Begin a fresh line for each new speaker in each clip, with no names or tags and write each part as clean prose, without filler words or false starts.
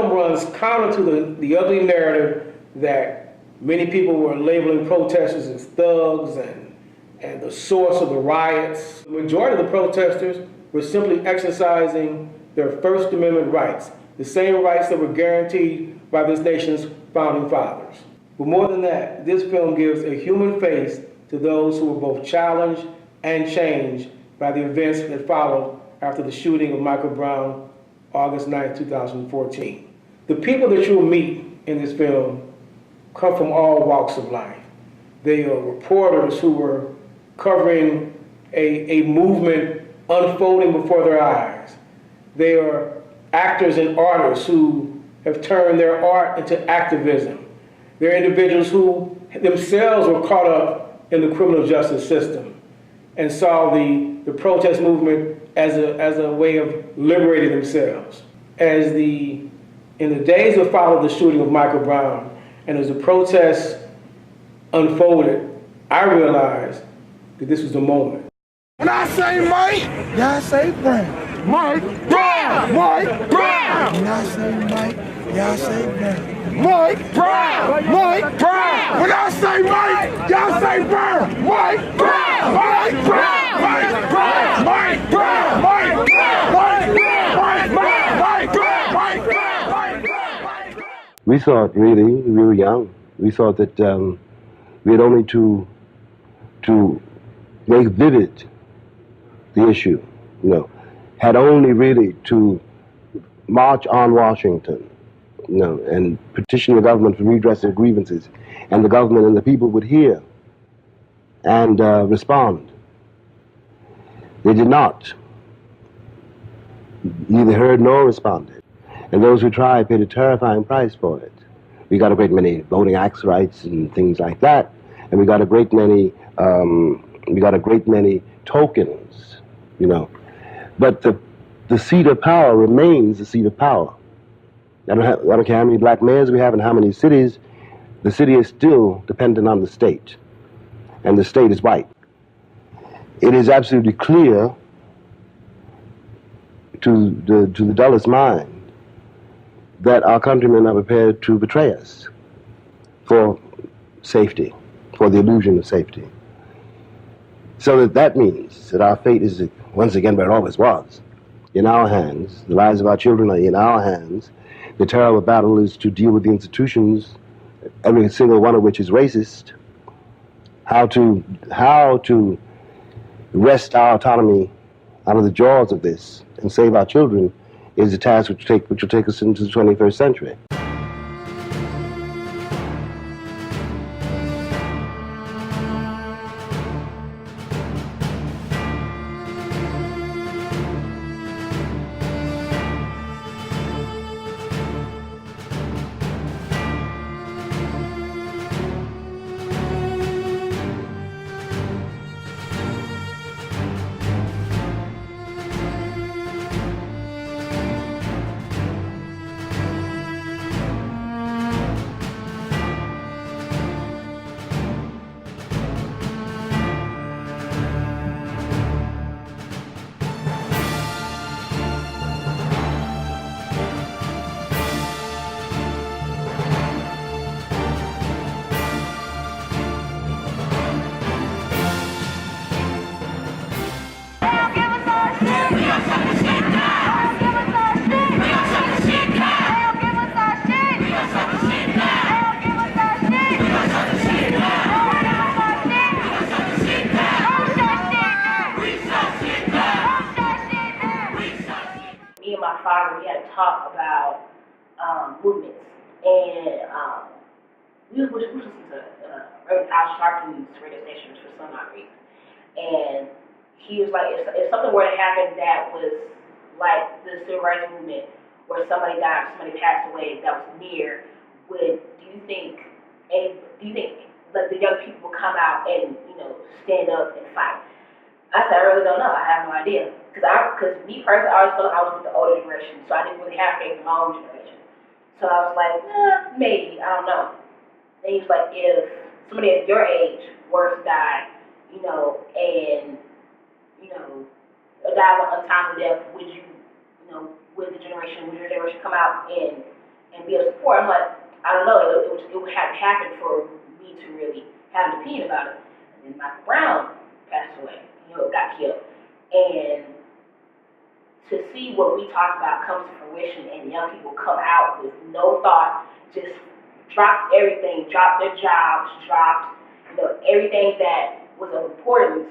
film runs counter to the ugly narrative that many people were labeling protesters as thugs and the source of the riots. The majority of the protesters were simply exercising their First Amendment rights, the same rights that were guaranteed by this nation's founding fathers. But more than that, this film gives a human face to those who were both challenged and changed by the events that followed after the shooting of Michael Brown, August 9, 2014. The people that you will meet in this film come from all walks of life. They are reporters who were covering a movement unfolding before their eyes. They are actors and artists who have turned their art into activism. They're individuals who themselves were caught up in the criminal justice system and saw the protest movement as a way of liberating themselves. In the days that followed the shooting of Michael Brown, and as the protests unfolded, I realized that this was the moment.
When I say Mike, y'all say Brown. Mike Brown! Mike Brown! When I say Mike, y'all say Brown. Mike Brown! Mike Brown! When I say Mike, y'all say Brown. Mike Brown! Mike Brown! Mike Brown! Mike Brown! Mike Brown! Mike Brown! Mike Brown! Mike Brown! Mike Brown! Mike Brown!
We thought, really, we were young. We thought that we had only to make vivid the issue, had only really to march on Washington, and petition the government for redress of grievances, and the government and the people would hear and respond. They did not. Neither heard nor responded. And those who tried paid a terrifying price for it. We got a great many voting acts rights and things like that, and we got a great many tokens, But the seat of power remains the seat of power. I don't care how many black mayors we have and how many cities. The city is still dependent on the state, and the state is white. It is absolutely clear to the dullest mind that our countrymen are prepared to betray us for safety, for the illusion of safety. So that means that our fate is once again where it always was, in our hands. The lives of our children are in our hands. The terrible battle is to deal with the institutions, every single one of which is racist. How to wrest our autonomy out of the jaws of this and save our children is a task which will take us into the 21st century.
My father, we had to talk about movements, and we listened to Al Sharpton's radio stations for some odd reason. And he was like, if something were to happen that was like the civil rights movement, where somebody died, somebody passed away that was near, do you think that the young people will come out and stand up and fight? I said, I really don't know. I have no idea. Because me personally, I always felt like I was with the older generation, so I didn't really have faith in my own generation. So I was like, maybe, I don't know. And he was like, if somebody at your age were to die, and die of an untimely death, would your generation come out and and be a support. I'm like, I don't know, it would have to happen for me to really have an opinion about it. And then Michael Brown passed away, got killed. And to see what we talk about come to fruition and young people come out with no thought, just dropped everything, dropped their jobs, dropped, everything that was of importance,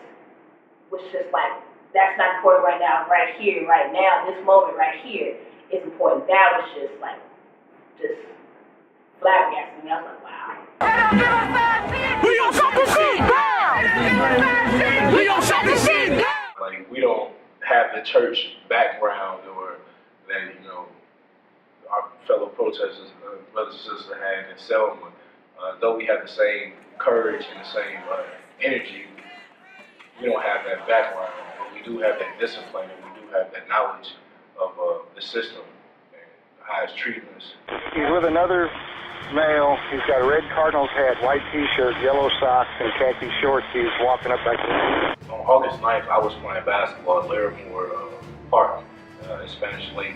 was just like, that's not important right now, right here, right now, this moment right here is important. That was just like, just flabbergasting me. I was like, wow.
We gon' shut this shit down! We gon' shut this shit down!
Like, we don't have the church background or that, our fellow protesters, brothers and sisters had in Selma. Though we have the same courage and the same energy, we don't have that background. But we do have that discipline and we do have that knowledge of the system and how it's treating us.
He's with another male. He's got a red Cardinals hat, white t-shirt, yellow socks, and khaki shorts. He's walking up back to the...
On August 9th, I was playing basketball at Larimore Park in Spanish Lake.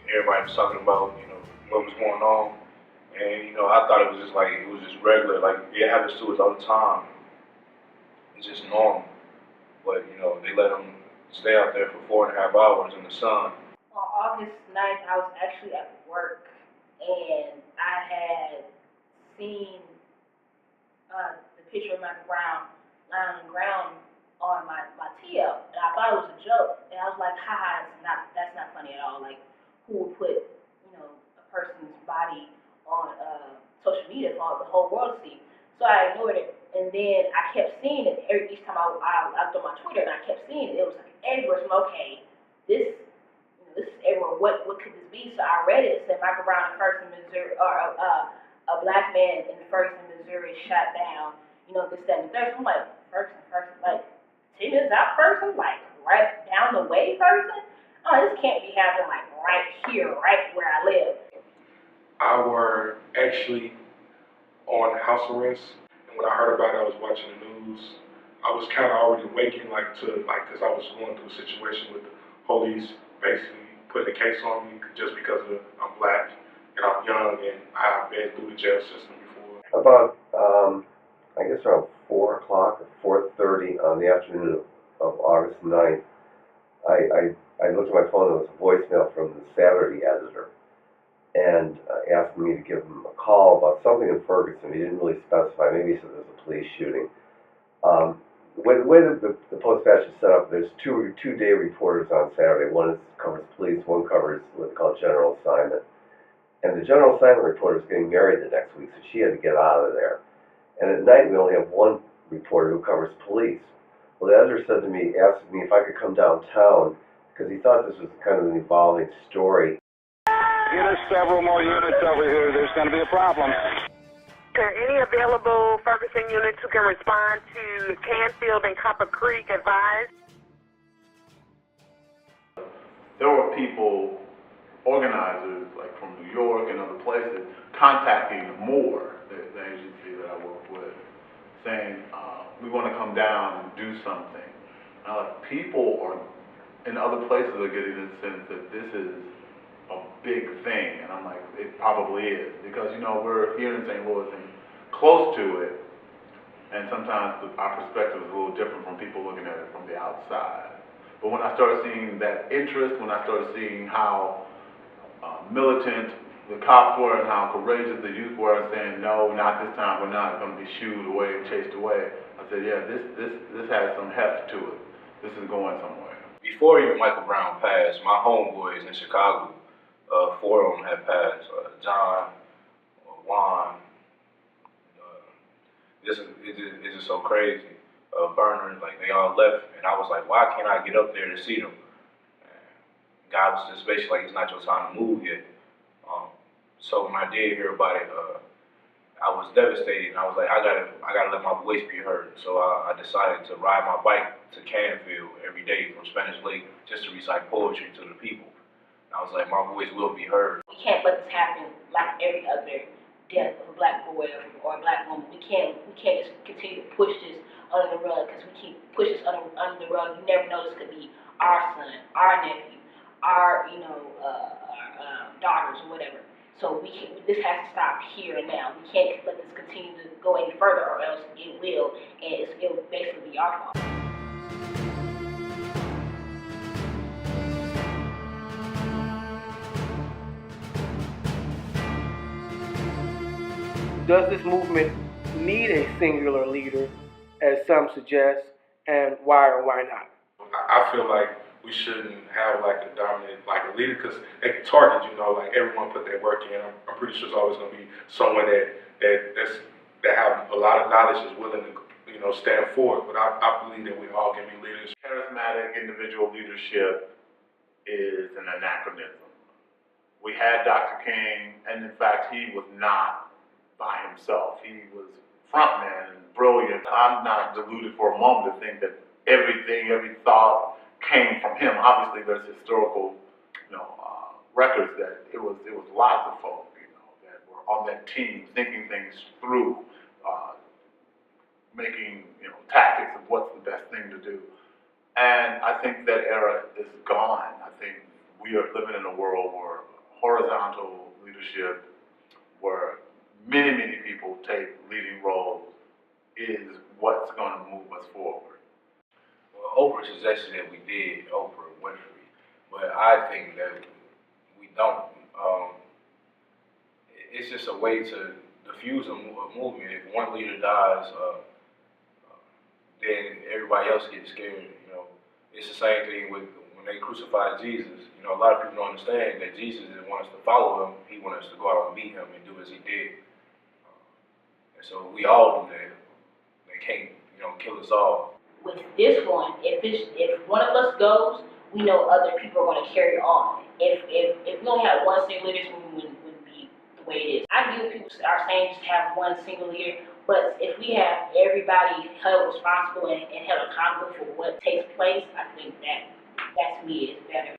Everybody was talking about, what was going on. And, I thought it was just regular. Like, it happens to us all the time. It's just normal. But, they let them stay out there for 4.5 hours in the sun.
On August 9th, I was actually at work, and I had seen the picture of Michael Brown lying on the ground on my TL, and I thought it was a joke, and I was like, haha, that's not funny at all. Like, who would put, a person's body on social media for the whole world to see? So I ignored it, and then I kept seeing it each time I looked on my Twitter, and I kept seeing it. It was like everywhere. So okay, this is everywhere. What could this be? So I read it. It said Michael Brown in Ferguson, Missouri, or a black man in Ferguson, Missouri, shot down. This, that, and the third. So I'm like, Ferguson, like 10 minutes out, Ferguson, like right down the way, Ferguson. Oh, this can't be happening like right here, right where I live.
I were actually on house arrest, and when I heard about it, I was watching the news. I was kind of already waking, because I was going through a situation with the police, basically putting a case on me just because I'm black and I'm young and I've been through the jail system before.
About, I guess around 4 o'clock or 4:30 on the afternoon of August 9th, I looked at my phone. There was a voicemail from the Saturday editor, and asking me to give him a call about something in Ferguson. He didn't really specify. Maybe he said there was a police shooting. The way that the Post-Dispatch is set up, there's two-day reporters on Saturday. One covers police, one covers what's called general assignment. And the general assignment reporter is getting married the next week, so she had to get out of there. And at night, we only have one reporter who covers police. Well, the editor said to me, asked me if I could come downtown, because he thought this was kind of an evolving story.
Get us several more units over here. There's going to be a problem.
Are there any available Ferguson units who can respond to Canfield and Copper Creek advised?
There were people, organizers, like from New York and other places, contacting Moore, the agency that I work with, saying, we want to come down and do something. Now, like, people are in other places are getting this sense that this is a big thing, and I'm like, it probably is, because we're here in St. Louis and close to it, and sometimes our perspective is a little different from people looking at it from the outside. But when I started seeing that interest, when I started seeing how militant the cops were and how courageous the youth were, saying no, not this time, we're not going to be shooed away and chased away, I said, yeah, this has some heft to it. This is going somewhere. Before even Michael Brown passed, my homeboys in Chicago, 4 of them had passed. John, Juan, it's just so crazy. Bernard, like, they all left, and I was like, why can't I get up there to see them? And God was just basically like, it's not your time to move yet. So when I did hear about it, I was devastated, and I was like, I gotta let my voice be heard. So I decided to ride my bike to Canfield every day from Spanish Lake just to recite poetry to the people. And I was like, my voice will be heard.
We can't let this happen like every other death of a black boy or a black woman. We can't just continue to push this under the rug, because we keep pushing this under the rug. You never know, this could be our son, our nephew, our daughters or whatever. So this has to stop here and now. We can't let this continue to go any further, or else it will, and it'll basically be our fault.
Does this movement need a singular leader, as some suggest, and why or why not?
I feel like we shouldn't have like a dominant, like a leader, because they can target, like everyone put their work in. I'm pretty sure it's always going to be someone that have a lot of knowledge, is willing to, stand for it. But I believe that we all can be leaders.
Charismatic individual leadership is an anachronism. We had Dr. King, and in fact, he was not by himself. He was frontman and brilliant. I'm not deluded for a moment to think that everything, every thought came from him. Obviously, there's historical, records that it was lots of folk, that were on that team thinking things through, making, tactics of what's the best thing to do. And I think that era is gone. I think we are living in a world where horizontal leadership, where many, many people take leading roles, is what's going to move us forward.
Well, Oprah suggested that we did, Oprah Winfrey, but I think that we don't. It's just a way to diffuse a movement. If one leader dies, then everybody else gets scared. It's the same thing with when they crucified Jesus. A lot of people don't understand that Jesus didn't want us to follow him. He wanted us to go out and meet him and do as he did. And so we all do that. They can't, kill us all.
With this one, if one of us goes, we know other people are going to carry on. If we only had one single leader, this movement wouldn't be the way it is. I get what people are saying, just have one single leader, but if we have everybody held responsible and held accountable for what takes place, I think that to me is better.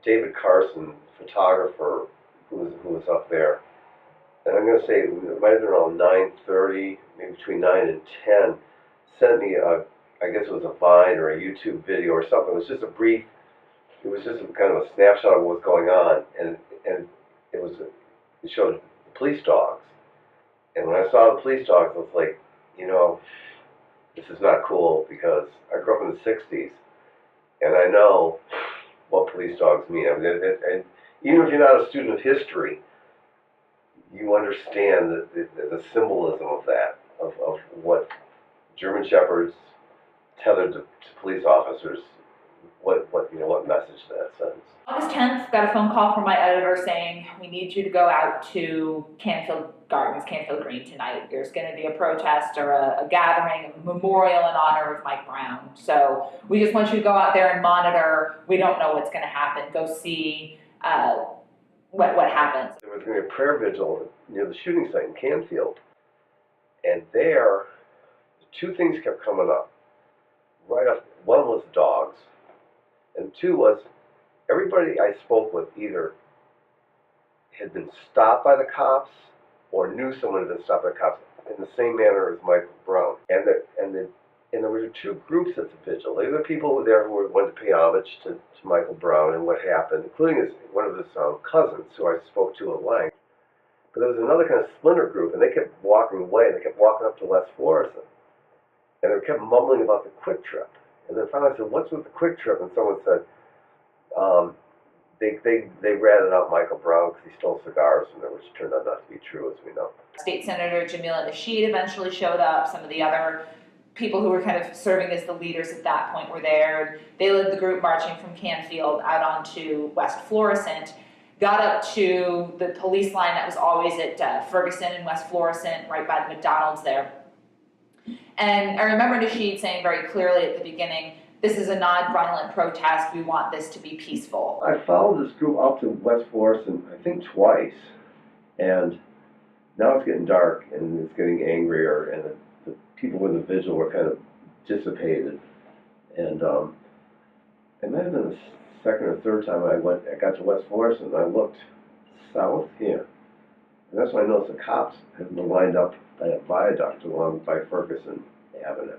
David Carson, photographer, who was up there, and I'm going to say it might have been around 9:30, maybe between 9 and 10, sent me I guess it was a Vine or a YouTube video or something. It was just a kind of a snapshot of what was going on, and it showed police dogs. And when I saw the police dogs, I was like, this is not cool, because I grew up in the 60s, and I know what police dogs mean. I mean, and even if you're not a student of history, you understand the symbolism of that, of what German Shepherds tethered to police officers, what message that sends.
August 10th, got a phone call from my editor saying, we need you to go out to Canfield Gardens, Canfield Green tonight. There's going to be a protest or a gathering, a memorial in honor of Mike Brown. So we just want you to go out there and monitor. We don't know what's going to happen. Go see what happens.
There was going to be a prayer vigil near the shooting site in Canfield. And there, two things kept coming up. Right off, one was dogs, and two was everybody I spoke with either had been stopped by the cops or knew someone had been stopped by the cops in the same manner as Michael Brown. And there were two groups at the vigil. There were people there who wanted to pay homage to Michael Brown and what happened, including one of his cousins, who I spoke to at length. But there was another kind of splinter group, and they kept walking away. They kept walking up to West Florissant. And they kept mumbling about the Quick Trip. And then finally I said, what's with the Quick Trip? And someone said, they ratted out Michael Brown because he stole cigars from there, which turned out not to be true, as we know.
State Senator Jamila Nasheed eventually showed up. Some of the other people who were kind of serving as the leaders at that point were there. They led the group marching from Canfield out onto West Florissant, got up to the police line that was always at Ferguson and West Florissant, right by the McDonald's there. And I remember Nasheed saying very clearly at the beginning, this is a non-violent protest, we want this to be peaceful.
I followed this group up to West Florissant, I think twice, and now it's getting dark and it's getting angrier, and the people in the vigil were kind of dissipated. And it might have been the second or third time I got to West Florissant, and I looked south here. And that's when I noticed the cops had been lined up by a viaduct along by Ferguson Avenue.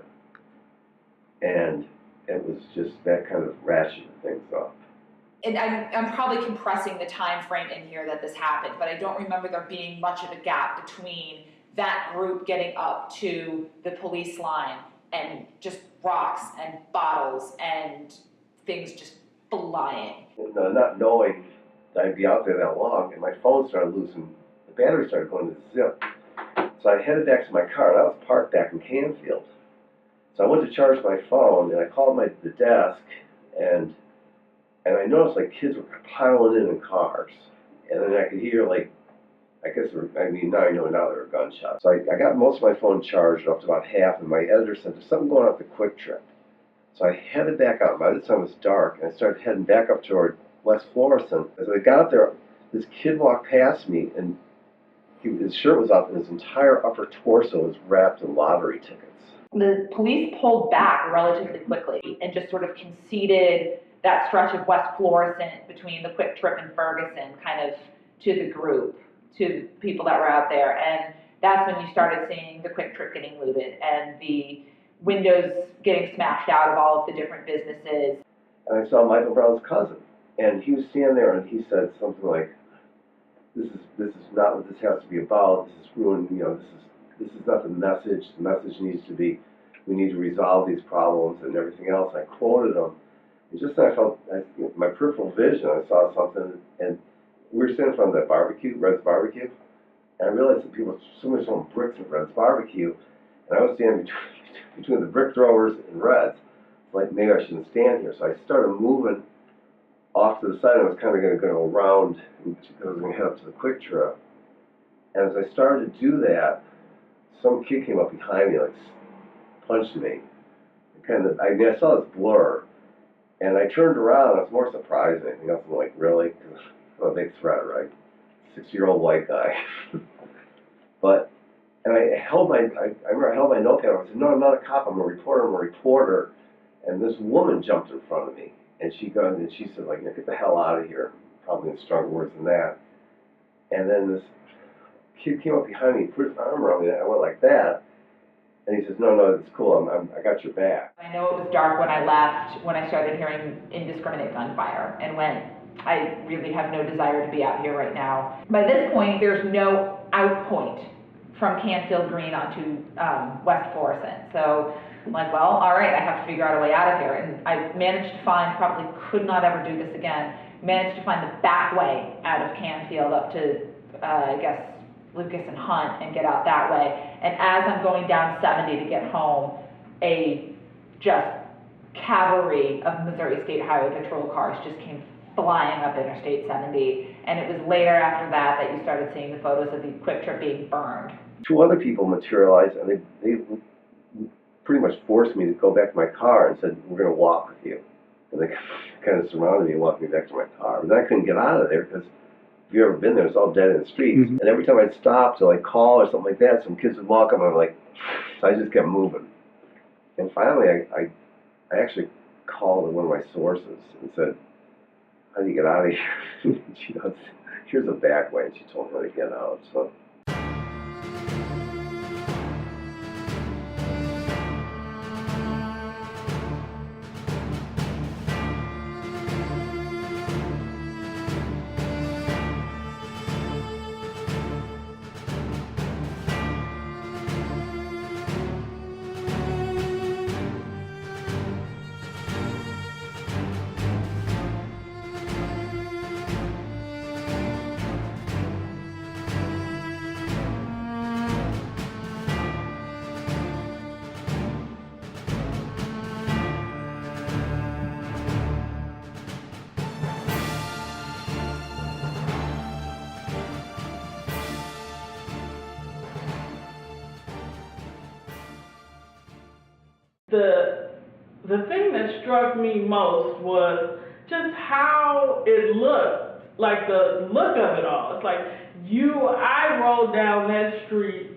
And it was just that kind of ratcheted things up.
And I'm probably compressing the time frame in here that this happened, but I don't remember there being much of a gap between that group getting up to the police line and just rocks and bottles and things just flying.
And, not knowing that I'd be out there that long, and my phone started losing, the battery started going to zip. So I headed back to my car, and I was parked back in Canfield. So I went to charge my phone, and I called the desk, and I noticed like kids were piling in cars, and then I could hear like, I guess now I know now there were gunshots. So I got most of my phone charged up to about half, and my editor said there's something going on at the Quick Trip. So I headed back out. By this time it was dark, and I started heading back up toward West Florissant. As I got up there, this kid walked past me, and his shirt was up, and his entire upper torso was wrapped in lottery tickets.
The police pulled back relatively quickly and just sort of conceded that stretch of West Florissant between the Quick Trip and Ferguson kind of to the group, to the people that were out there. And that's when you started seeing the Quick Trip getting looted and the windows getting smashed out of all of the different businesses.
And I saw Michael Brown's cousin, and he was standing there, and he said something like, this is not what this has to be about. This is ruined, this is not the message. The message needs to be, we need to resolve these problems and everything else. I quoted him. And just then I felt, my peripheral vision, I saw something, and we were standing in front of that barbecue, Red's Barbecue, and I realized that people were so much throwing bricks at Red's Barbecue, and I was standing between the brick throwers and Red's. It's like, maybe I shouldn't stand here. So I started moving off to the side. I was kind of going to go around because I was going to head up to the Quick Trip. And as I started to do that, some kid came up behind me, like punched me. I saw this blur, and I turned around. I was more surprised than anything else. I'm like, really? Because I'm a big threat, right? 6-year-old white guy. And I remember I held my notepad. I said, no, I'm not a cop. I'm a reporter. And this woman jumped in front of me, and she said, like, get the hell out of here. Probably in stronger words than that. And then this kid came up behind me, put his arm around me, and I went like that. And he says, no, it's cool. I got your back.
I know it was dark when I left, when I started hearing indiscriminate gunfire, and when I really have no desire to be out here right now. By this point, there's no out point from Canfield Green onto West Florissant. So I'm like, well, all right, I have to figure out a way out of here. And I managed to find, probably could not ever do this again, managed to find the back way out of Canfield up to, I guess, Lucas and Hunt, and get out that way. And as I'm going down 70 to get home, a just cavalry of Missouri State Highway Patrol cars just came flying up Interstate 70. And it was later after that you started seeing the photos of the Quick Trip being burned.
2 other people materialized, and they pretty much forced me to go back to my car and said, we're going to walk with you. And they kind of surrounded me and walked me back to my car. But then I couldn't get out of there because if you've ever been there, it's all dead in the streets. Mm-hmm. And every time I'd stop to like call or something like that, some kids would walk up and I'm like, so I just kept moving. And finally, I actually called one of my sources and said, how do you get out of here? She goes, here's a back way. And she told me how to get out. So.
The thing that struck me most was just how it looked, like the look of it all. It's like I rolled down that street,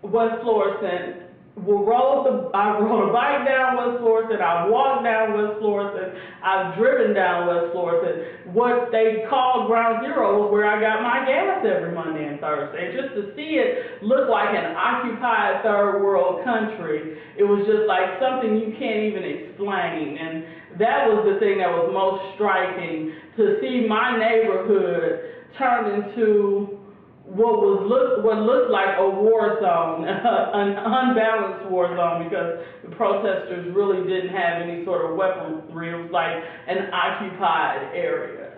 West Florissant. I rode a bike down West Florissant. I walked down West Florissant. I've driven down West Florissant. What they called Ground Zero was where I got my gas every Monday and Thursday. And just to see it look like an occupied third world country, it was just like something you can't even explain. And that was the thing that was most striking, to see my neighborhood turn into what looked like a war zone, an unbalanced war zone, because the protesters really didn't have any sort of weaponry. It was like an occupied area.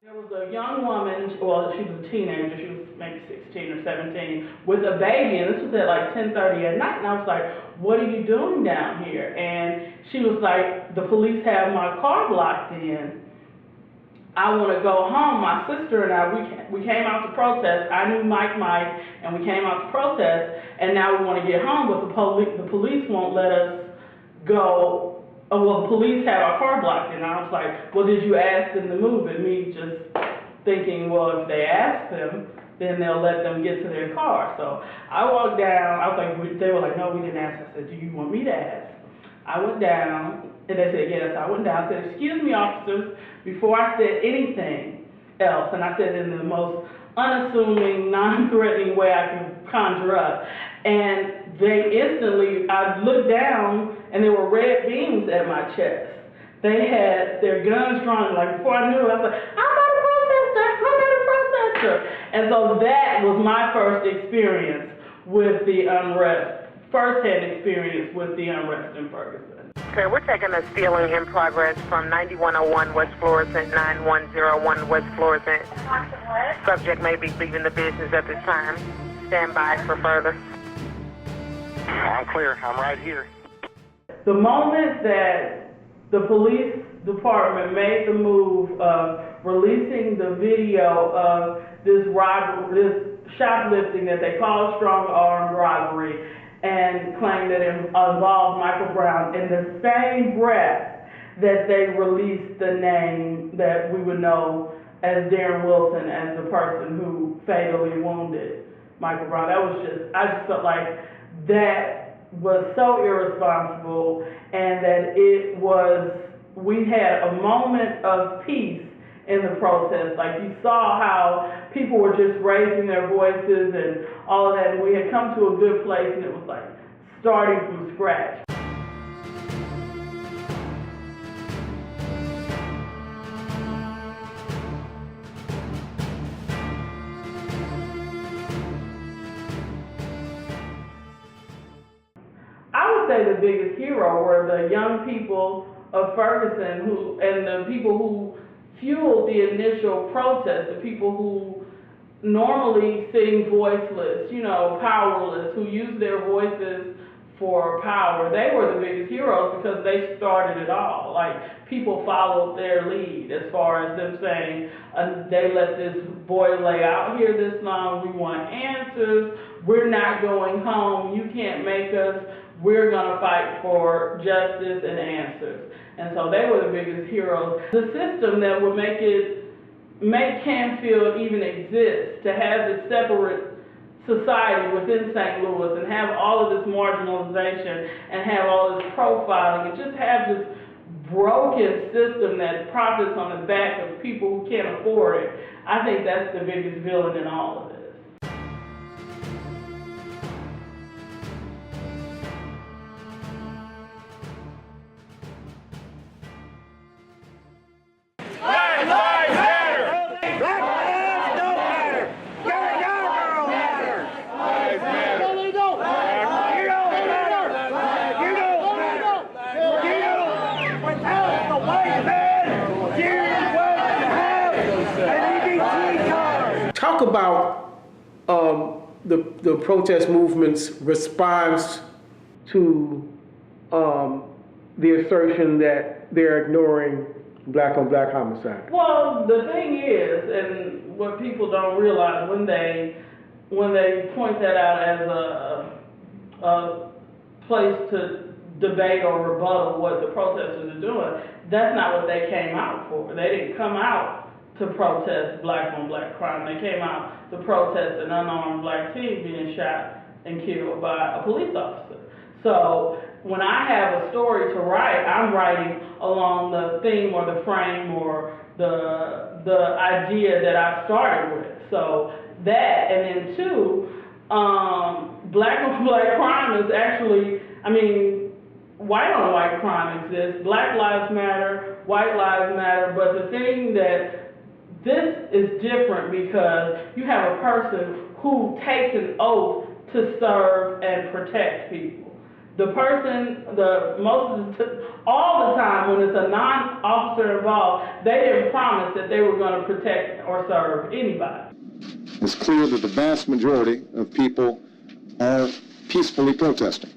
There was a young woman, well, she was a teenager, she was maybe 16 or 17, with a baby, and this was at like 10:30 at night, and I was like, what are you doing down here? And she was like, the police have my car blocked in. I want to go home. My sister and I, we came out to protest. I knew Mike, and we came out to protest, and now we want to get home, but the police won't let us go. Well, the police have our car blocked, and I was like, well, did you ask them to move it? Me just thinking, well, if they ask them, then they'll let them get to their car. So I walked down. I was like, they were like, no, we didn't ask. I said, do you want me to ask? I went down, and they said, yes. I went down. I said, excuse me, officers, before I said anything else. And I said in the most unassuming, non-threatening way I could conjure up. And they instantly, I looked down, and there were red beams at my chest. They had their guns drawn. Like, before I knew it, I was like, I'm not a protester. And so that was my first experience with the unrest, first-hand experience with the unrest in Ferguson.
Okay, we're taking a stealing in progress from 9101 West Florissant, 9101 West Florissant. Subject may be leaving the business at this time. Stand by for further. I'm clear. I'm right here.
The moment that the police department made the move of releasing the video of this shoplifting that they called strong-arm robbery, and claimed that it involved Michael Brown, in the same breath that they released the name that we would know as Darren Wilson as the person who fatally wounded Michael Brown. I just felt like that was so irresponsible, and that we had a moment of peace in the protest. Like, you saw how people were just raising their voices and all of that, and we had come to a good place, and it was like starting from scratch. I would say the biggest hero were the young people of Ferguson and the people who fueled the initial protest, the people who normally seem voiceless, powerless, who use their voices for power. They were the biggest heroes because they started it all. Like, people followed their lead as far as them saying, they let this boy lay out here this long, we want answers, we're not going home, you can't make us, we're gonna fight for justice and answers. And so they were the biggest heroes. The system that would make Canfield even exist, to have this separate society within St. Louis and have all of this marginalization and have all this profiling and just have this broken system that profits on the back of people who can't afford it, I think that's the biggest villain in all of it.
Talk about the protest movement's response to the assertion that they're ignoring black on black homicide?
Well, the thing is, and what people don't realize when they point that out as a place to debate or rebuttal what the protesters are doing, that's not what they came out for. They didn't come out to protest black on black crime. They came out to protest an unarmed black teen being shot and killed by a police officer. So when I have a story to write, I'm writing along the theme or the frame or the idea that I started with. So that, and then two, black on black crime is actually, white on white crime exists. Black lives matter, white lives matter, but the thing that this is different because you have a person who takes an oath to serve and protect people. The person, all the time when it's a non-officer involved, they didn't promise that they were going to protect or serve anybody.
It's clear that the vast majority of people are peacefully protesting.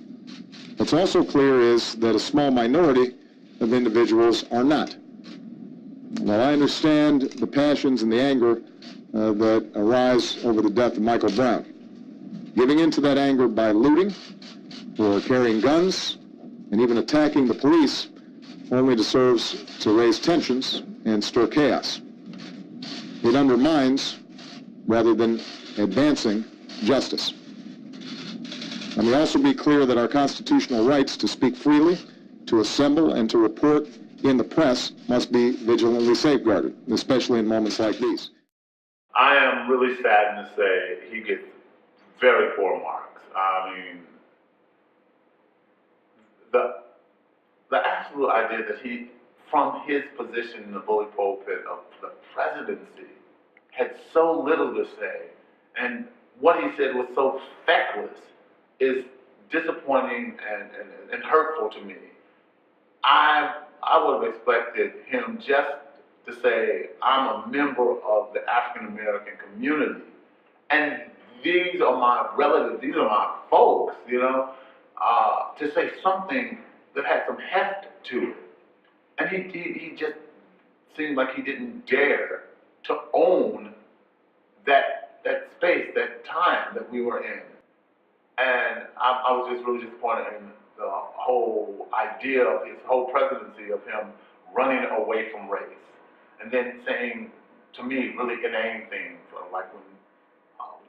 What's also clear is that a small minority of individuals are not. Now, I understand the passions and the anger that arise over the death of Michael Brown. Giving into that anger by looting or carrying guns and even attacking the police only serves to raise tensions and stir chaos. It undermines rather than advancing justice. Let me also be clear that our constitutional rights to speak freely, to assemble, and to report in the press must be vigilantly safeguarded, especially in moments like these.
I am really saddened to say he gets very poor marks. I mean, the absolute idea that he, from his position in the bully pulpit of the presidency, had so little to say, and what he said was so feckless, is disappointing and hurtful to me. I would have expected him just to say, I'm a member of the African American community, and these are my relatives, these are my folks, to say something that had some heft to it. And he just seemed like he didn't dare to own that space, that time that we were in. And I was just really disappointed in the whole idea of his whole presidency of him running away from race. And then saying, to me, really inane things, like when we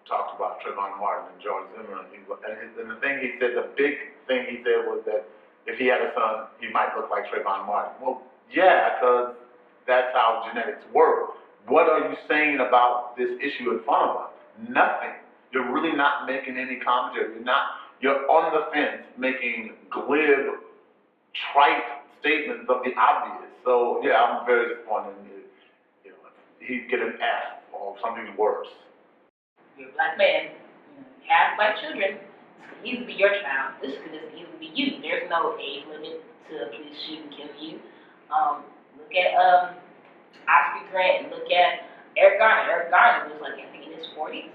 talked about Trayvon Martin and George Zimmerman. And the thing he said, the big thing he said was that if he had a son, he might look like Trayvon Martin. Well, yeah, because that's how genetics work. What are you saying about this issue in front of us? Nothing. You're really not making any commentary. You're on the fence making glib, trite statements of the obvious. So yeah, I'm very disappointed. He'd get an F or something worse.
You're a black man, you have black children. This could easily be your child. This could just easily be you. There's no age limit to police shoot and kill you. Look at Oscar Grant and look at Eric Garner. Eric Garner was like, I think in his 40s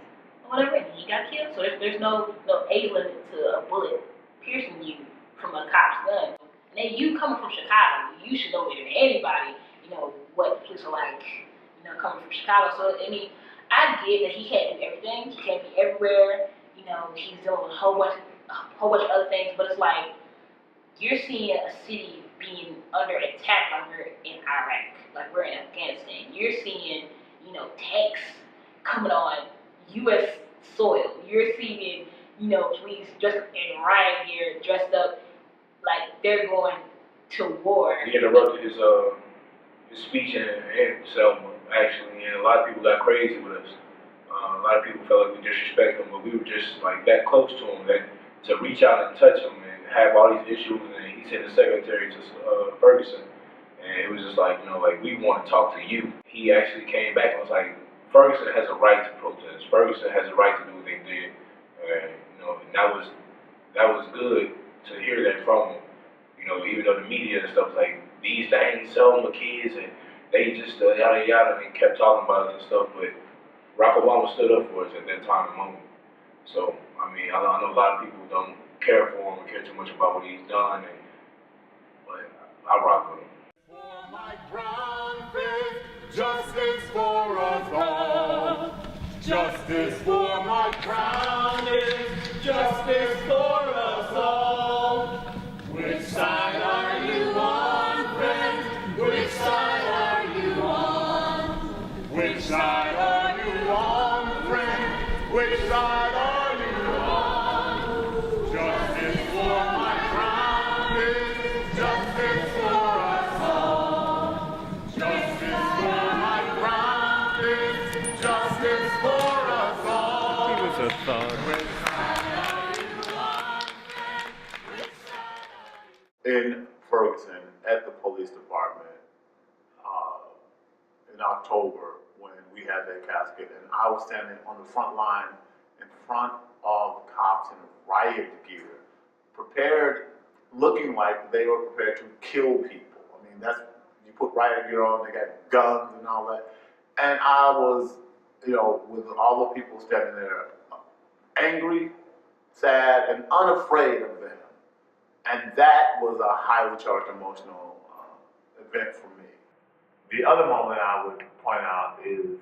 or whatever, and he got killed. So there's no age limit to a bullet piercing you from a cop's gun. And then you coming from Chicago, you should know better than anybody, what the police are like, coming from Chicago. So, I get that he can't do everything. He can't be everywhere. He's dealing with a whole bunch of other things. But it's like, you're seeing a city being under attack like we're in Iraq, like we're in Afghanistan. You're seeing, tanks coming on U.S. soil. You're seeing, police dressed in riot gear, dressed up like they're going to war.
He interrupted his speech in Selma, actually, and a lot of people got crazy with us. A lot of people felt like we disrespected him, but we were just like that close to him, that to reach out and touch him and have all these issues. And he sent the secretary to Ferguson, and it was just like, we want to talk to you. He actually came back and was like, Ferguson has a right to protest. Ferguson has a right to do what they did. And that was good to hear that from him. Even though the media and stuff was like, these dang Selma kids, and they just yada yada, and they kept talking about us and stuff, but Barack Obama stood up for us at that time and moment. So, I know a lot of people don't care for him or care too much about what he's done, but I rock with him.
For my bride. justice for us all. Justice for Mike Brown is justice for us all. Which side are you on, friend? Which side are you on? Which side are you on, friend? Which side are you on? Justice for Mike Brown is justice for us all. Justice for Mike Brown is justice for us all.
He was a thug.
In Ferguson, at the police department, in October, when we had that casket, and I was standing on the front line in front of cops in riot gear, prepared, looking like they were prepared to kill people. I mean, that's, you put riot gear on, they got guns and all that. And I was, you know, with all the people standing there, angry, sad, and unafraid of them. And that was a highly charged emotional event for me. The other moment I would point out is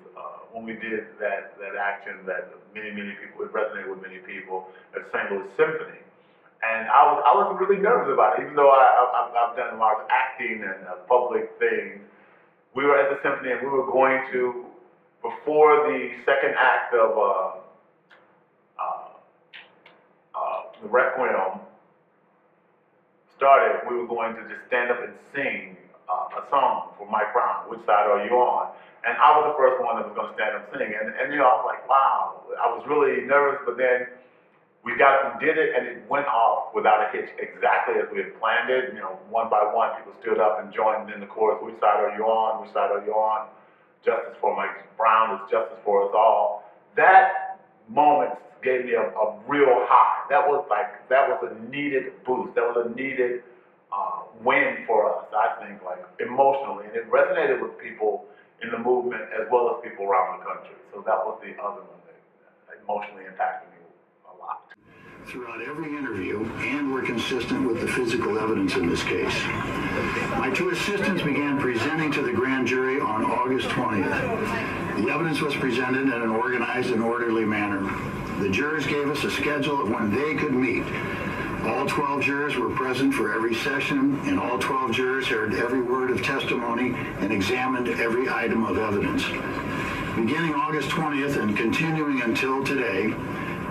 when we did that action that many people, it resonated with many people at St. Louis Symphony. And I was really nervous about it, even though I've done a lot of acting and public things. We were at the symphony and we were going to, before the second act of the Requiem started, we were going to just stand up and sing a song for Mike Brown, Which Side Are You On? And I was the first one that was going to stand up and sing. And you know, I was like, wow. I was really nervous, but then we got up and did it, and it went off without a hitch, exactly as we had planned it. You know, one by one, people stood up and joined in the chorus, Which side are you on? Which side are you on? Justice for Mike Brown is justice for us all. That moment gave me a real high. That was a needed boost. That was a needed win for us, I think, like emotionally. And it resonated with people in the movement as well as people around the country. So that was the other one that emotionally impacted me a lot.
Throughout every interview, and were consistent with the physical evidence in this case. My two assistants began presenting to the grand jury on August 20th. The evidence was presented in an organized and orderly manner. The jurors gave us a schedule of when they could meet. All 12 jurors were present for every session, and all 12 jurors heard every word of testimony and examined every item of evidence. Beginning August 20th and continuing until today,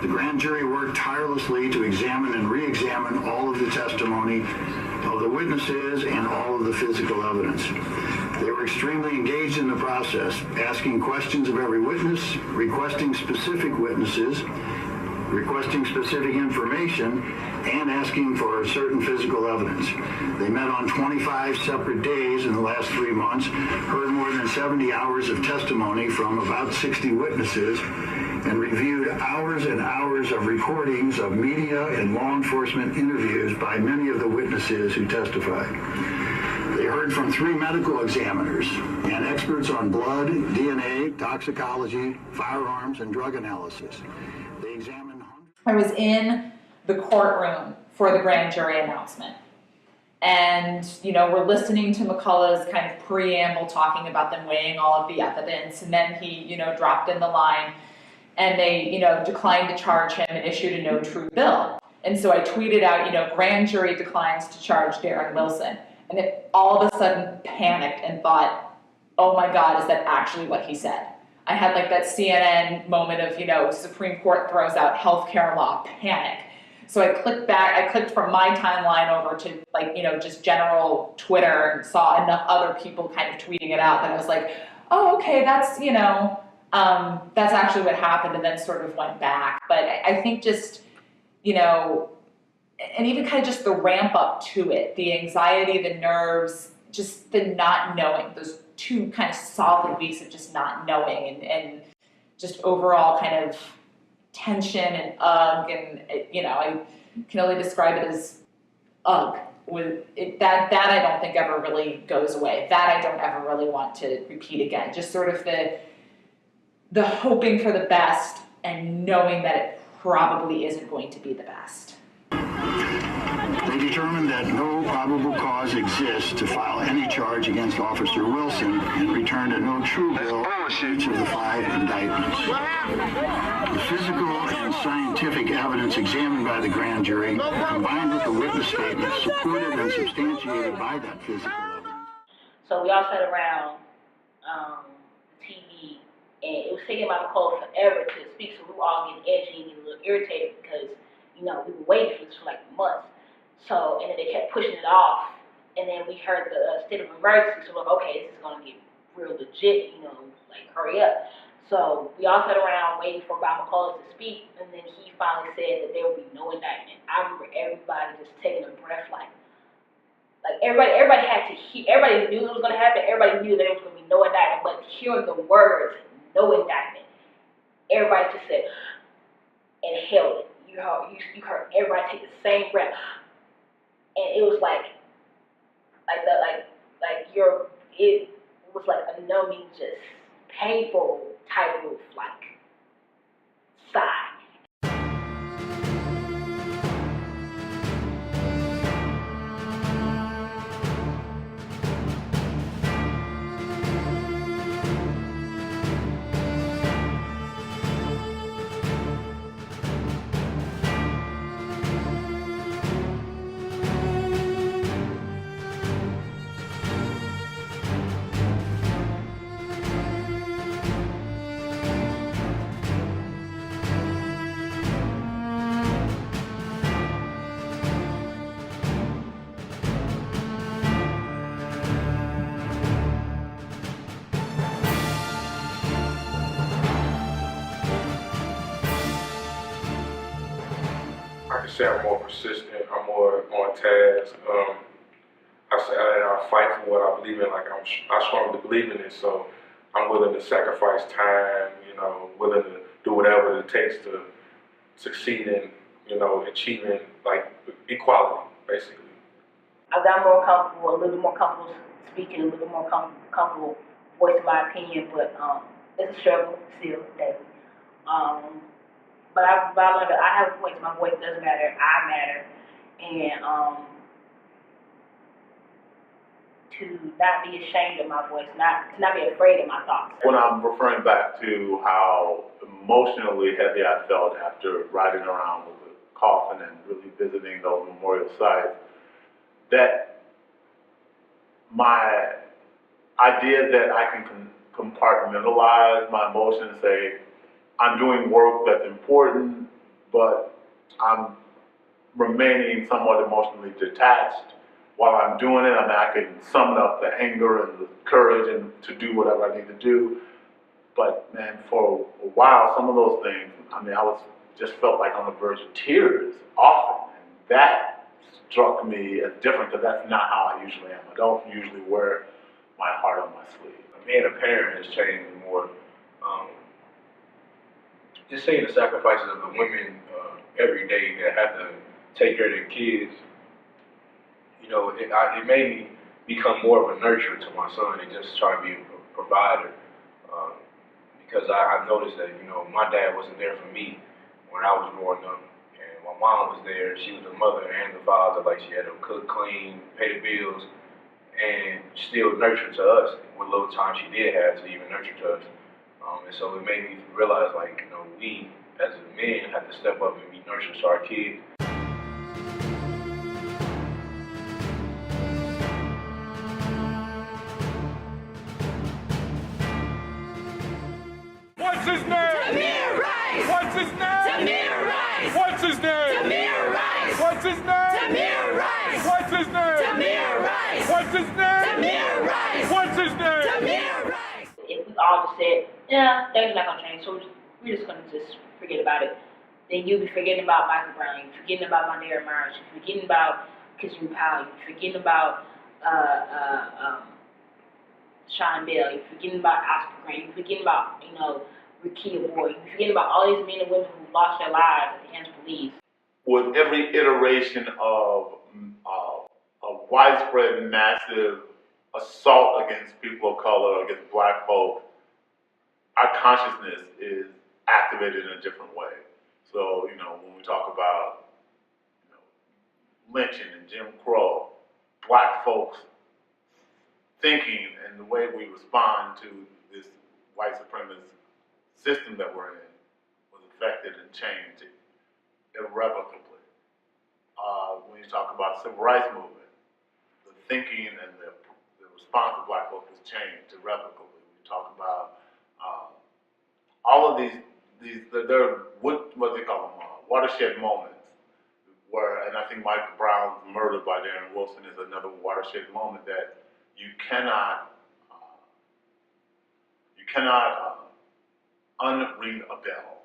the grand jury worked tirelessly to examine and re-examine all of the testimony of the witnesses and all of the physical evidence. They were extremely engaged in the process, asking questions of every witness, requesting specific witnesses, requesting specific information, and asking for certain physical evidence. They met on 25 separate days in the last 3 months, heard more than 70 hours of testimony from about 60 witnesses, and reviewed hours and hours of recordings of media and law enforcement interviews by many of the witnesses who testified. They heard from 3 medical examiners and experts on blood, DNA, toxicology, firearms, and drug analysis. They examined hundreds.
I was in the courtroom for the grand jury announcement. And, you know, we're listening to McCullough's kind of preamble talking about them weighing all of the evidence. And then he, you know, dropped in the line and they, you know, declined to charge him and issued a no true bill. And so I tweeted out, you know, grand jury declines to charge Darren Wilson. And it all of a sudden panicked and thought, oh my God, is that actually what he said? I had like that CNN moment of, you know, Supreme Court throws out healthcare law, panic. So I clicked from my timeline over to like, you know, just general Twitter and saw enough other people kind of tweeting it out that I was like, oh, okay, that's, you know, that's actually what happened, and then sort of went back. But I think just, you know, and even kind of just the ramp up to it, the anxiety, the nerves, just the not knowing, those 2 kind of solid weeks of just not knowing and just overall kind of tension and and you know, I can only describe it as with it, that I don't think ever really goes away. That I don't ever really want to repeat again. Just sort of the hoping for the best and knowing that it probably isn't going to be the best.
They determined that no probable cause exists to file any charge against Officer Wilson and returned a no true bill for each of the 5 indictments. The physical and scientific evidence examined by the grand jury, combined with the witness statements supported and substantiated by that physical evidence.
So we all sat around TV, and it was taking my McCullough forever to speak, so we were all getting edgy and getting a little irritated because, you know, we were waiting for this for like months. So, and then they kept pushing it off, and then we heard the state of emergency, so we're like, okay, this is going to get real legit, you know, like, hurry up. So, we all sat around waiting for Bob McCullough to speak, and then he finally said that there would be no indictment. I remember everybody just taking a breath, like everybody had to hear, everybody knew it was going to happen, everybody knew there was going to be no indictment, but hearing the words, no indictment, everybody just said, and held it. You heard everybody take the same breath. And it was it was like a numbing, just painful type of like sigh.
I can say I'm more persistent, I'm more on task. I fight for what I believe in, like I strongly believe in it, so I'm willing to sacrifice time, you know, willing to do whatever it takes to succeed in, you know, achieving like equality, basically.
I got more comfortable, a little bit more comfortable speaking, a little bit more comfortable voicing my opinion, but it's a struggle still daily. But I have a voice. My voice does matter. I matter, and to not be ashamed of my voice, to not be afraid of my thoughts.
When I'm referring back to how emotionally heavy I felt after riding around with a coffin and really visiting those memorial sites, that my idea that I can compartmentalize my emotions and say, I'm doing work that's important, but I'm remaining somewhat emotionally detached while I'm doing it. I mean, I can summon up the anger and the courage and to do whatever I need to do. But man, for a while, some of those things, I mean, just felt like on the verge of tears often. And that struck me as different because that's not how I usually am. I don't usually wear my heart on my sleeve.
Being a parent has changed me more. Just seeing the sacrifices of the women every day that have to take care of their kids, you know, it made me become more of a nurturer to my son and just try to be a provider. Because I noticed that, you know, my dad wasn't there for me when I was growing up. And my mom was there. She was the mother and the father. Like, she had to cook, clean, pay the bills, and still nurture to us what little time she did have to even nurture to us. And so it made me realize, like, you know, we as men have to step up and be nurturers to our kids.
What's his name?
Tamir Rice!
What's his name?
Tamir Rice!
What's his name?
Tamir Rice!
What's his name?
Tamir Rice!
What's his name?
Tamir Rice!
What's his name?
Tamir Rice!
What's his name?
Tamir Rice!
If we all just said, yeah, things are not gonna change, so we're just gonna just forget about it, then you'll be forgetting about Michael Brown, you're forgetting about Mondaire March, you're forgetting about Kissing Powell, you're forgetting about Sean Bell, you're forgetting about Oscar Grant, you're forgetting about, you know, Rekia Boyd, you're forgetting about all these men and women who lost their lives at the hands of police.
With every iteration of a widespread, massive assault against people of color, against black folk, our consciousness is activated in a different way. So, you know, when we talk about, you know, lynching and Jim Crow, black folks thinking and the way we respond to this white supremacist system that we're in was affected and changed irrevocably. When you talk about the civil rights movement, the thinking and the response of black folks has changed irrevocably. We talk about all of these they're what they call them, watershed moments, where, and I think Michael Brown's murder by Darren Wilson is another watershed moment that you cannot unring a bell,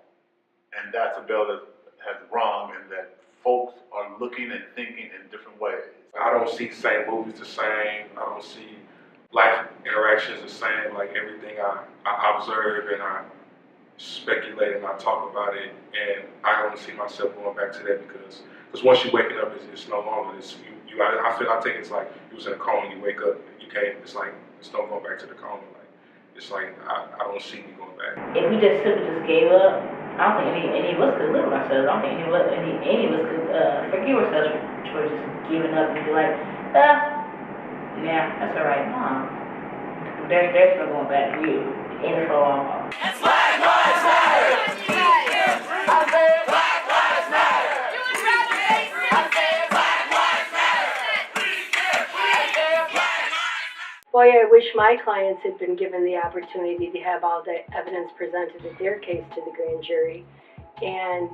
and that's a bell that has rung, and that folks are looking and thinking in different ways.
I don't see the same movies the same. I don't see life interactions the same. Like everything I observe and I speculate and I talk about it, and I don't see myself going back to that because once you're waking up, it's no longer this. I think it's like you was in a coma, you wake up, you can't. It's like it's no going back to the coma. Like it's like I don't see me going back.
If we just simply just gave up, I don't think any of us could live with ourselves. I don't think any of us could forgive ourselves for just giving up and be like, yeah, that's all right. No, there's no going back. We in it for a long haul.
It's Black Lives Matter. I said Black Lives Matter. I said Black Lives Matter.
Boy, I wish my clients had been given the opportunity to have all the evidence presented at their case to the grand jury. And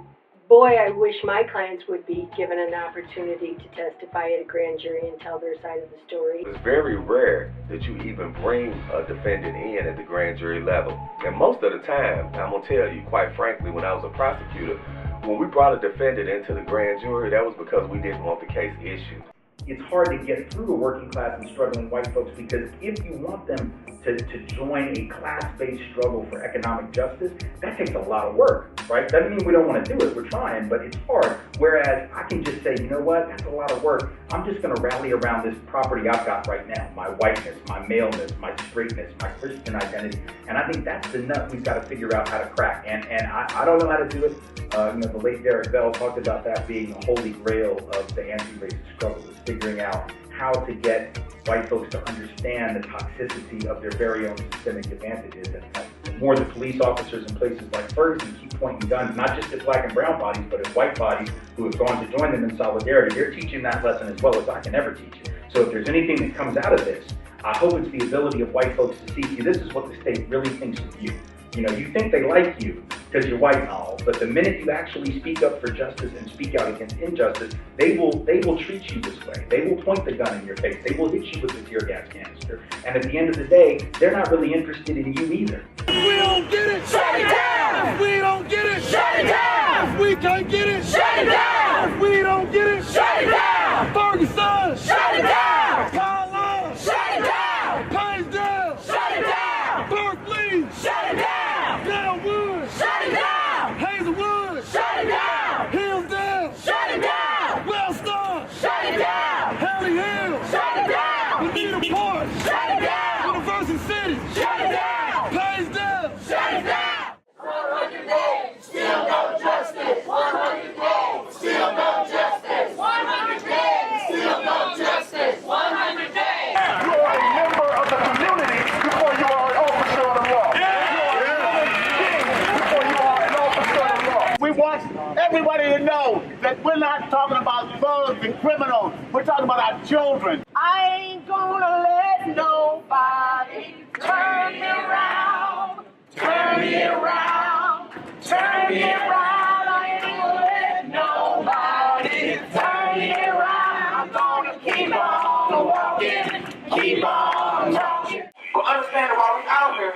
boy, I wish my clients would be given an opportunity to testify at a grand jury and tell their side of the story.
It's very rare that you even bring a defendant in at the grand jury level. And most of the time, I'm going to tell you, quite frankly, when I was a prosecutor, when we brought a defendant into the grand jury, that was because we didn't want the case issued.
It's hard to get through a working class and struggling white folks because if you want them to join a class-based struggle for economic justice, that takes a lot of work, right? Doesn't mean we don't want to do it, we're trying, but it's hard. Whereas I can just say, you know what, that's a lot of work. I'm just going to rally around this property I've got right now, my whiteness, my maleness, my straightness, my Christian identity. And I think that's the nut we've got to figure out how to crack. And I don't know how to do it. The late Derek Bell talked about that being the holy grail of the anti-racist struggle, is figuring out how to get white folks to understand the toxicity of their very own systemic advantages. And the more the police officers in places like Ferguson keep pointing guns, not just at black and brown bodies, but at white bodies who have gone to join them in solidarity, they're teaching that lesson as well as I can ever teach it. So if there's anything that comes out of this, I hope it's the ability of white folks to see, this is what the state really thinks of you. You know, you think they like you because you're white and all, but the minute you actually speak up for justice and speak out against injustice, they will treat you this way. They will point the gun in your face. They will hit you with the tear gas canister. And at the end of the day, they're not really interested in you either.
If we don't get it,
Shut it down.
If we don't get it,
Shut it down.
If we can't get it,
Shut it down.
If we don't get it,
Shut it down.
Ferguson,
Shut it down.
Carlisle,
Shut it down.
Painesdale,
Shut it down.
Berkeley,
Shut it down.
Glenwood,
Shut it down.
Hazelwood,
Shut it down.
Hillsdale,
Shut it down.
Wellstar,
Shut it down.
Haley Hill,
Shut it down.
Bonita Park,
Shut it down.
University City,
Shut it down.
Painesdale,
Shut it down. 100 days, still no justice. 100 days, still no justice. 100 days, still no justice. 100 days.
You are a member of the community before you are an officer of the law. You are a king before you are an officer of the law.
We want everybody to know that we're not talking about thugs and criminals. We're talking about our children. I ain't gonna let nobody turn me around. Turn me around. Turn me around. I ain't gonna let nobody turn me around. I'm gonna keep on walking. Keep on talking.
But understand that while we're out here,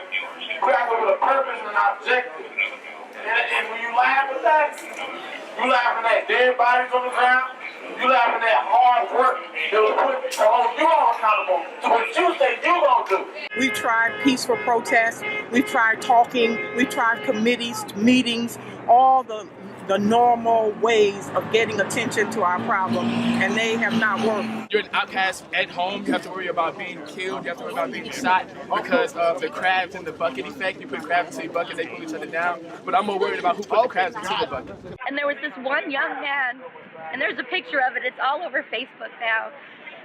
we're out here with a purpose and an objective. And when you laugh at that, you laughing at dead bodies on the ground, you laughing at hard work that was put to hold you all accountable to what you say you gonna do.
We tried peaceful protests, we tried talking, we tried committees, meetings, all the the normal ways of getting attention to our problem, and they have not worked.
You're an outcast at home. You have to worry about being killed. You have to worry about being shot because of the crabs in the bucket effect. You put crabs into your bucket, they pull each other down. But I'm more worried about who put the crabs into the bucket.
And there was this one young man, and there's a picture of it. It's all over Facebook now.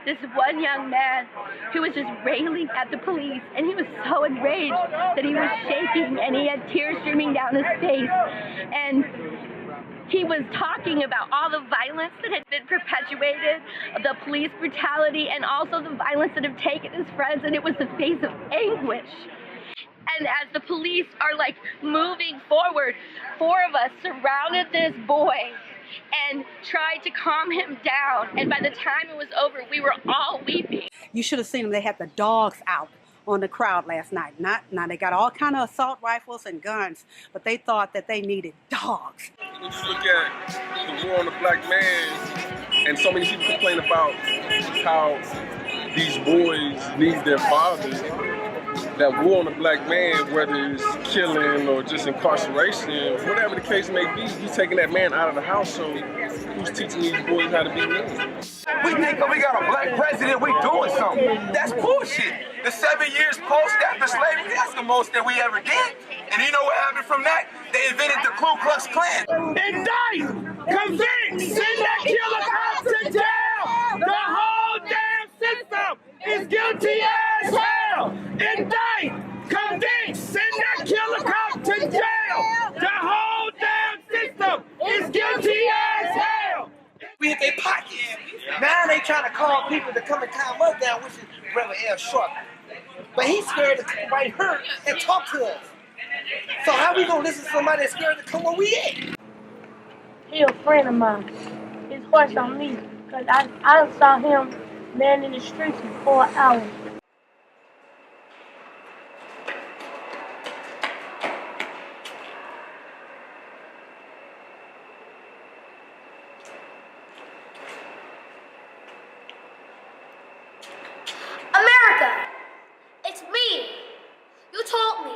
This one young man who was just railing at the police, and he was so enraged that he was shaking, and he had tears streaming down his face. And he was talking about all the violence that had been perpetuated, the police brutality, and also the violence that have taken his friends, and it was the face of anguish. And as the police are like moving forward, 4 of us surrounded this boy and tried to calm him down. And by the time it was over, we were all weeping.
You should have seen them. They had the dogs out on the crowd last night. Now they got all kind of assault rifles and guns, but they thought that they needed dogs.
You just look at the war on the black man, and so many people complain about how these boys need their fathers. That war on the black man, whether it's killing or just incarceration, whatever the case may be, he's taking that man out of the household. Who's teaching these boys how to be men?
We think we got a black president, we doing something. That's bullshit. The 7 years post after slavery, that's the most that we ever did. And you know what happened from that? They invented the Ku Klux Klan.
Indict, convict, send that killer cop to jail. The whole damn system is guilty as hell. Indict, convict, send that killer cop to jail. The whole damn system is guilty as hell.
We hit their pockets. Now they trying to call people to come and calm us down, which is Reverend L. Sharp. But he's scared to come right here and talk to us. So how we gonna listen to somebody that's scared to come where we at?
He a friend of mine. His horse on me. Cause I saw him man in the streets for 4 hours.
America, it's me. You told me.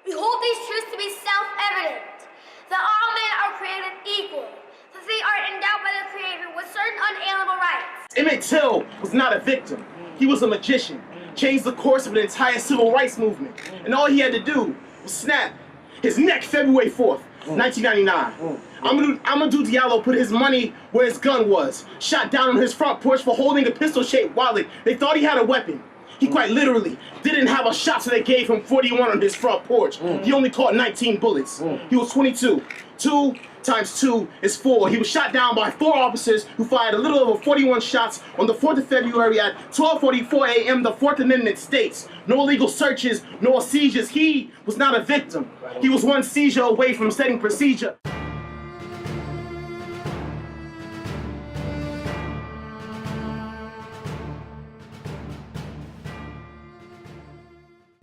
We hold these truths to be self-evident, that all men are created equal, that they are endowed by the Creator with certain unalienable rights.
Emmett Till was not a victim. He was a magician, changed the course of the entire civil rights movement, and all he had to do was snap his neck February 4th, 1999. Amadou Diallo put his money where his gun was, shot down on his front porch for holding a pistol-shaped wallet. They thought he had a weapon. He quite literally didn't have a shot, so they gave him 41 on his front porch. He only caught 19 bullets. He was 22. 2 times 2 is 4. He was shot down by 4 officers who fired a little over 41 shots on the 4th of February at 12:44 a.m. The 4th Amendment states, no illegal searches, no seizures. He was not a victim. He was one seizure away from setting procedure.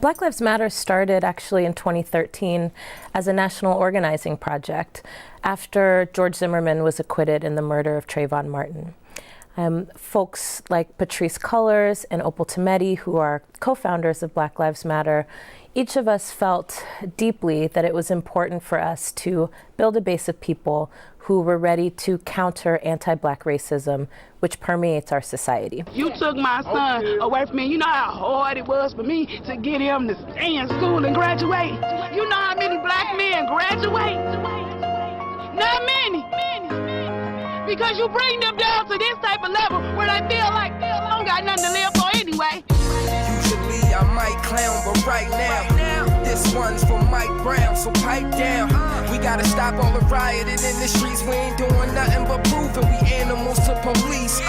Black Lives Matter started actually in 2013 as a national organizing project after George Zimmerman was acquitted in the murder of Trayvon Martin. Folks like Patrisse Cullors and Opal Tometi, who are co-founders of Black Lives Matter, each of us felt deeply that it was important for us to build a base of people who were ready to counter anti-Black racism, which permeates our society.
You took my son away from me. You know how hard it was for me to get him to stay in school and graduate. You know how many Black men graduate? Not many. Because you bring them down to this type of level where they feel like they don't got nothing to live for anyway.
Usually I might clown, but right now, this one's for Mike Brown, so pipe down. We gotta stop all the rioting in the streets. We ain't doing nothing but proving we animals to police.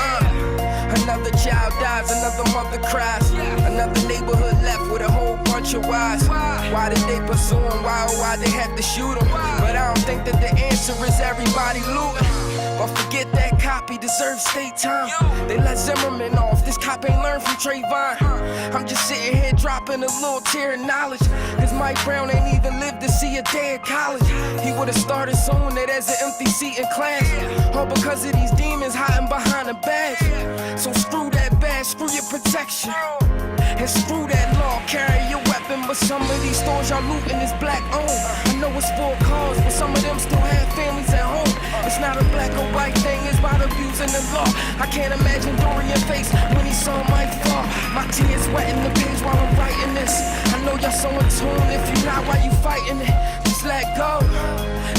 Another child dies, another mother cries, another neighborhood left with a whole bunch of whys. Why did they pursue him? Why they had to shoot him? But I don't think that the answer is everybody looting. But forget that copy deserves state time. They let Zimmerman off, this cop ain't learned from Trayvon. I'm just sitting here dropping a little tear of knowledge, cause Mike Brown ain't even lived to see a day at college. He would've started sewing it as an empty seat in class, all because of these demons hiding behind a badge. So screw that badge, screw your protection, and screw that law, carry your weapon nothing but some of these stores y'all looting is black owned. I know it's for a cause, but some of them still have families at home. It's not a black or white thing, it's about abusing the law. I can't imagine Dorian's face when he saw Mike fall. My tears wetting the page while I'm writing this. I know y'all so in tune, if you're not, why you fighting it? Just let go.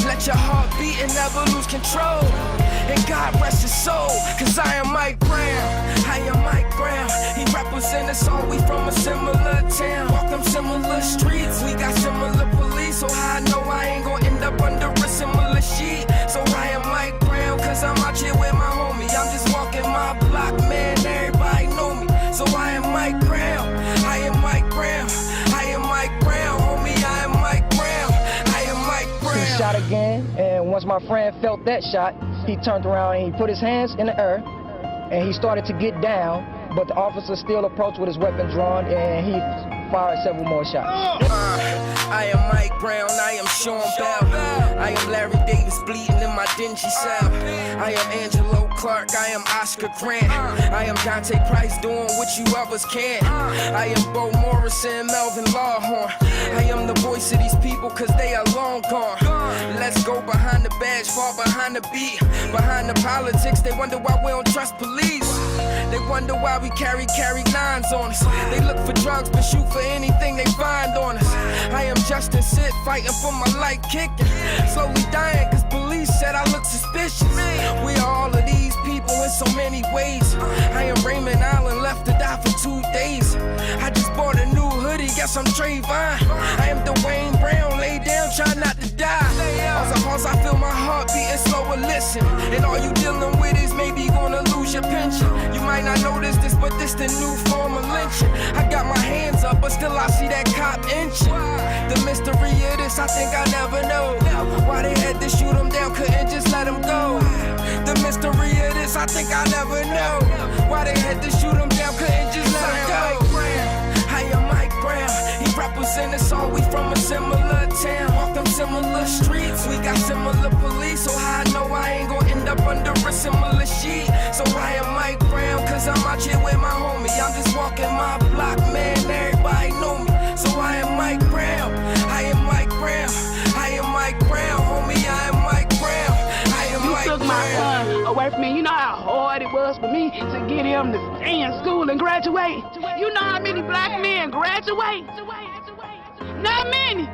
Let your heart beat and never lose control. And God rest his soul, cause I am Mike Brown. I am Mike Brown. He represent us all, we from a similar town. Walk them similar streets, we got similar police. So I know I ain't gonna end up under a similar sheet. So I am Mike Brown, cause I'm out here with my homie. I'm just walking my block, man, everybody know me. So I am Mike Brown, I am Mike Brown, I am Mike Brown, homie, I am Mike Brown, I am Mike Brown.
He shot again, and once my friend felt that shot, he turned around and he put his hands in the air, and he started to get down, but the officer still approached with his weapon drawn, and he fired several more shots.
I am Mike Brown, I am Sean Bell. I am Larry Davis bleeding in my dingy cell. I am Angelo Clark, I am Oscar Grant. I am Dante Price doing what you others can't. I am Bo Morrison, Melvin Lawhorn. I am the voice of these people cause they are long gone. Let's go behind the badge, far behind the beat. Behind the politics, they wonder why we don't trust police. They wonder why we carry nines on us. They look for drugs but shoot for anything they find on us. I am Justin Sid fighting for my life kicking. Slowly dying cause police said I look suspicious. We are all of these people in so many ways. I am Raymond Allen left to die for 2 days. I just bought a new hoodie, guess I'm Trayvon. I am Dwayne Brown, lay down, try not to die. Pause, I feel my heart beating slower, listen. And all you dealing with is maybe gonna lose your pension. You might not notice this, but this the new form of lynching. I got my hands up, but still I see that cop inching. The mystery of this, I think I never know. Why they had to shoot him down, couldn't just let him go. The mystery of this, I think I never know. Why they had to shoot him down, couldn't just let him go. I am Mike Brown, he represent us all, we from a similar town. Walk them similar streets, we got similar police. So I know I ain't gonna end up under a similar sheet. So I am Mike Brown, cause I'm out here with my homie. I'm just walking my block, man, everybody know me. So I am Mike Brown, I am Mike Brown, I am Mike Brown, homie, I am Mike Brown, I am Mike Brown.
You took my son away from me. You know how hard it was for me to get him to stay in school and graduate. You know how many black men graduate? Not many.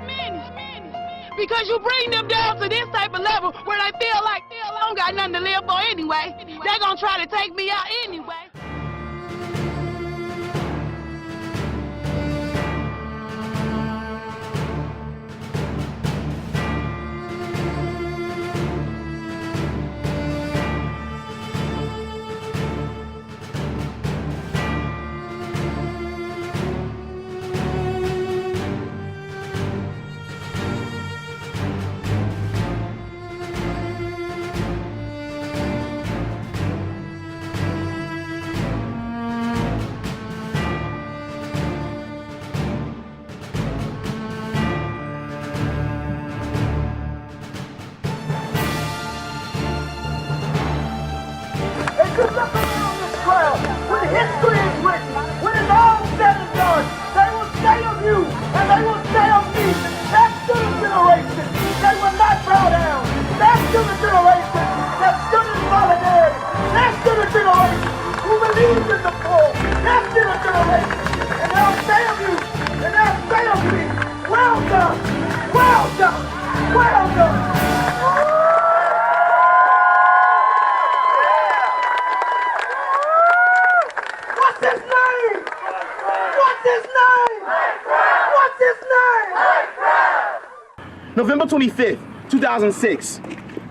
Because you bring them down to this type of level where they feel like I don't got nothing to live for anyway. They're gonna try to take me out anyway.
When history is written, when it's all said and done, they will say of you and they will say of me, that stood a generation that will not bow down. That stood a generation that stood in solidarity. That stood a generation who believes in the poor. That stood a generation. And they'll say of you and they'll say of me, well done, well done, well done. What's his name? What's his name? What's his name?
November 25th, 2006,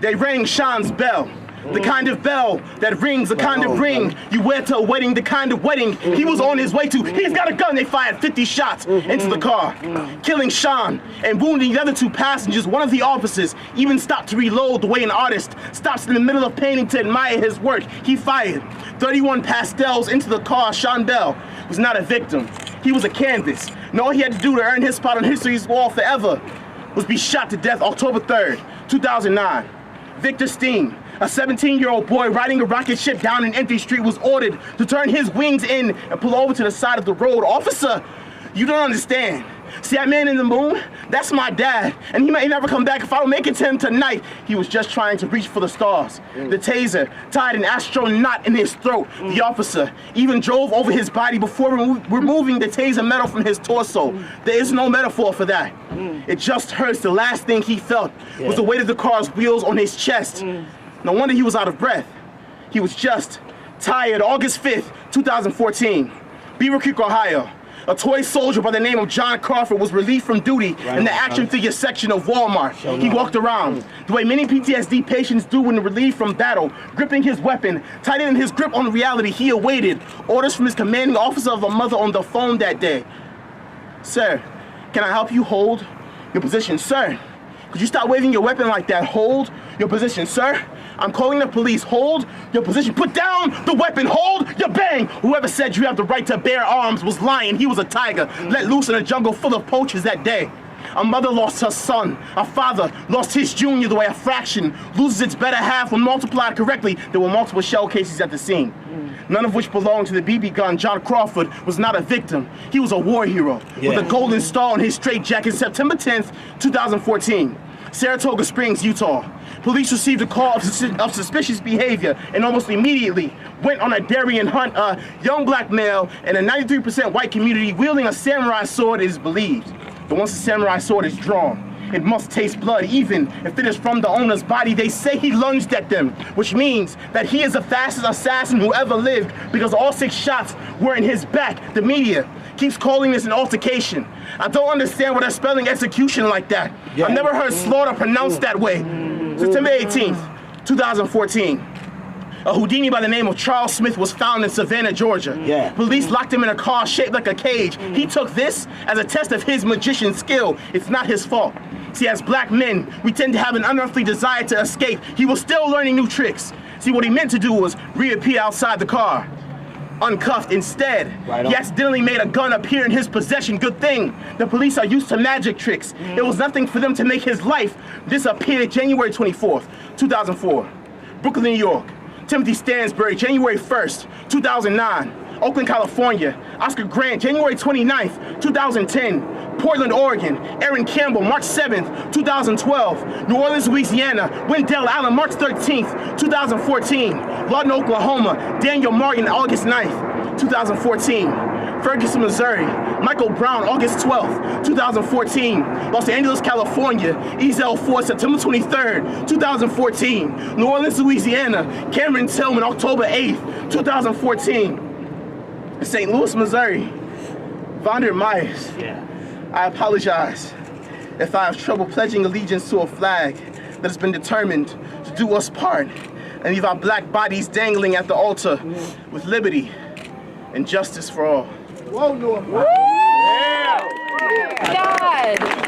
they rang Sean's bell. The kind of bell that rings, the kind of ring you wear to a wedding, the kind of wedding he was on his way to. He's got a gun. They fired 50 shots into the car, killing Sean and wounding the other 2 passengers. One of the officers even stopped to reload the way an artist stops in the middle of painting to admire his work. He fired 31 pastels into the car. Sean Bell was not a victim. He was a canvas. And all he had to do to earn his spot on history's wall forever was be shot to death October 3rd, 2009. Victor Steen, a 17-year-old boy riding a rocket ship down an empty street, was ordered to turn his wings in and pull over to the side of the road. Officer, you don't understand. See that man in the moon? That's my dad, and he may never come back if I don't make it to him tonight. He was just trying to reach for the stars. The taser tied an astronaut in his throat. The officer even drove over his body before removing the taser metal from his torso. There is no metaphor for that. It just hurts. The last thing he felt was the weight of the car's wheels on his chest. No wonder he was out of breath. He was just tired. August 5th, 2014, Beaver Creek, Ohio. A toy soldier by the name of John Crawford was relieved from duty in the action figure section of Walmart. He walked around the way many PTSD patients do when relieved from battle, gripping his weapon, tightening his grip on reality. He awaited orders from his commanding officer of a mother on the phone that day. Sir, can I help you hold your position? Sir, could you stop waving your weapon like that? Hold your position, sir. I'm calling the police. Hold your position. Put down the weapon. Hold your bang. Whoever said you have the right to bear arms was lying. He was a tiger, let loose in a jungle full of poachers that day. A mother lost her son. A father lost his junior the way a fraction loses its better half when multiplied correctly. There were multiple shell cases at the scene, none of which belonged to the BB gun. John Crawford was not a victim. He was a war hero with a golden star on his straitjacket. September 10th, 2014, Saratoga Springs, Utah. Police received a call of suspicious behavior and almost immediately went on a Darien hunt. A young black male in a 93% white community wielding a samurai sword is believed. But once the samurai sword is drawn, it must taste blood, even if it is from the owner's body. They say he lunged at them, which means that he is the fastest assassin who ever lived because all 6 shots were in his back. The media keeps calling this an altercation. I don't understand why they're spelling execution like that. I've never heard slaughter pronounced that way. September 18th, 2014. A Houdini by the name of Charles Smith was found in Savannah, Georgia. Police locked him in a car shaped like a cage. He took this as a test of his magician skill. It's not his fault. See, as black men, we tend to have an unearthly desire to escape. He was still learning new tricks. See, what he meant to do was reappear outside the car, uncuffed. Instead, he accidentally made a gun appear in his possession. Good thing the police are used to magic tricks. It was nothing for them to make his life disappear. January 24th, 2004, Brooklyn, New York. Timothy Stansbury, January 1st, 2009. Oakland, California. Oscar Grant, January 29th, 2010. Portland, Oregon. Aaron Campbell, March 7th, 2012. New Orleans, Louisiana. Wendell Allen, March 13th, 2014. Lawton, Oklahoma. Daniel Martin, August 9th, 2014. Ferguson, Missouri. Michael Brown, August 12th, 2014. Los Angeles, California. Ezel Ford, September 23rd, 2014. New Orleans, Louisiana. Cameron Tillman, October 8th, 2014. St. Louis, Missouri. Vonder Myers. I apologize if I have trouble pledging allegiance to a flag that has been determined to do us part and leave our black bodies dangling at the altar with liberty and justice for all.
Whoa, North.
God.